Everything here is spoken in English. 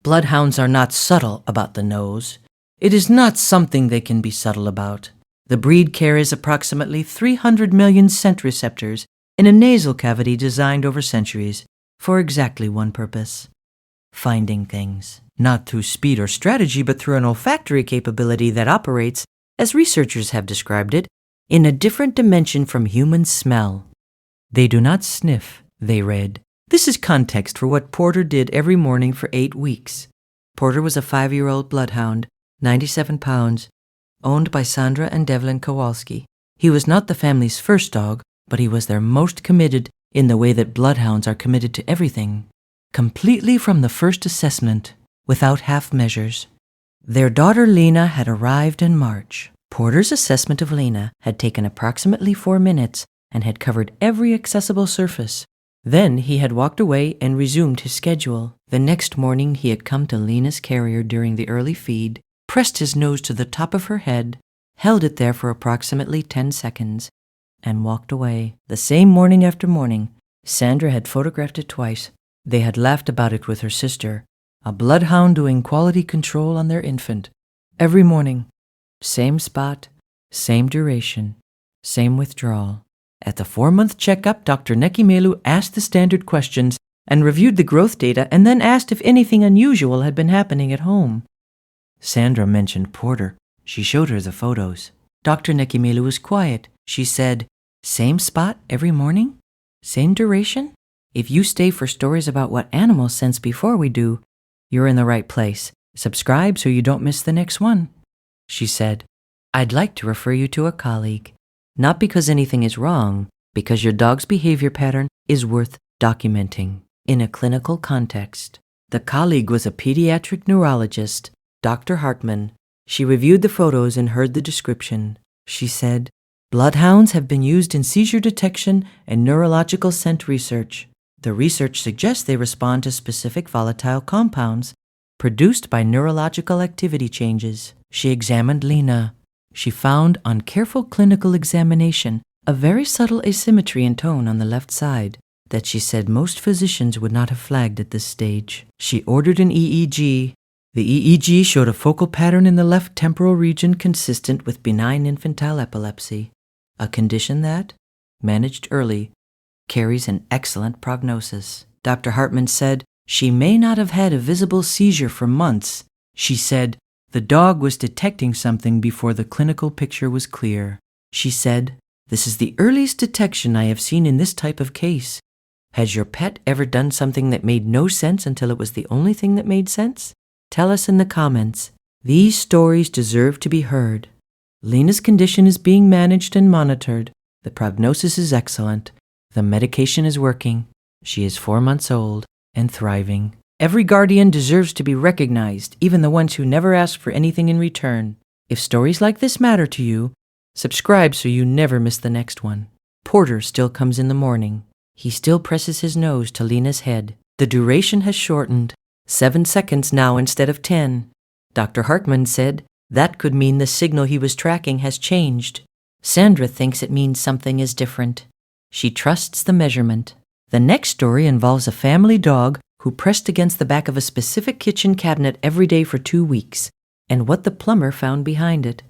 Bloodhounds are not subtle about the nose. It is not something they can be subtle about. The breed carries approximately 300 million scent receptors in a nasal cavity designed over centuries for exactly one purpose: finding things. Not through speed or strategy, but through an olfactory capability that operates, as researchers have described it, in a different dimension from human smell. They do not sniff, they read. This is context for what Porter did every morning for 8 weeks. Porter was a 5-year-old bloodhound, 97 pounds, owned by Sandra and Devlin Kowalski. He was not the family's first dog, but he was their most committed in the way that bloodhounds are committed to everything. Completely from the first assessment, without half measures. Their daughter Lena had arrived in March. Porter's assessment of Lena had taken approximately 4 minutes and had covered every accessible surface. Then he had walked away and resumed his schedule. The next morning he had come to Lena's carrier during the early feed, pressed his nose to the top of her head, held it there for approximately 10 seconds, and walked away. The same morning after morning, Sandra had photographed it twice. They had laughed about it with her sister, a bloodhound doing quality control on their infant. Every morning, same spot, same duration, same withdrawal. At the 4-month checkup, Dr. Nekimelu asked the standard questions and reviewed the growth data, and then asked if anything unusual had been happening at home. Sandra mentioned Porter. She showed her the photos. Dr. Nekimelu was quiet. She said, "Same spot every morning? Same duration? If you stay for stories about what animals sense before we do, you're in the right place. Subscribe so you don't miss the next one." She said, "I'd like to refer you to a colleague. Not because anything is wrong, because your dog's behavior pattern is worth documenting in a clinical context." The colleague was a pediatric neurologist, Dr. Hartman. She reviewed the photos and heard the description. She said, "Bloodhounds have been used in seizure detection and neurological scent research. The research suggests they respond to specific volatile compounds produced by neurological activity changes." She examined Lena. She found on careful clinical examination a very subtle asymmetry in tone on the left side that she said most physicians would not have flagged at this stage. She ordered an EEG. The EEG showed a focal pattern in the left temporal region consistent with benign infantile epilepsy, a condition that, managed early, carries an excellent prognosis. Dr. Hartman said she may not have had a visible seizure for months. She said the dog was detecting something before the clinical picture was clear. She said, "This is the earliest detection I have seen in this type of case. Has your pet ever done something that made no sense until it was the only thing that made sense? Tell us in the comments. These stories deserve to be heard. Lena's condition is being managed and monitored. The prognosis is excellent. The medication is working. She is 4 months old and thriving. Every guardian deserves to be recognized, even the ones who never ask for anything in return. If stories like this matter to you, subscribe so you never miss the next one." Porter still comes in the morning. He still presses his nose to Lena's head. The duration has shortened, 7 seconds now instead of 10. Dr. Hartman said that could mean the signal he was tracking has changed. Sandra thinks it means something is different. She trusts the measurement. The next story involves a family dog who pressed against the back of a specific kitchen cabinet every day for 2 weeks, and what the plumber found behind it.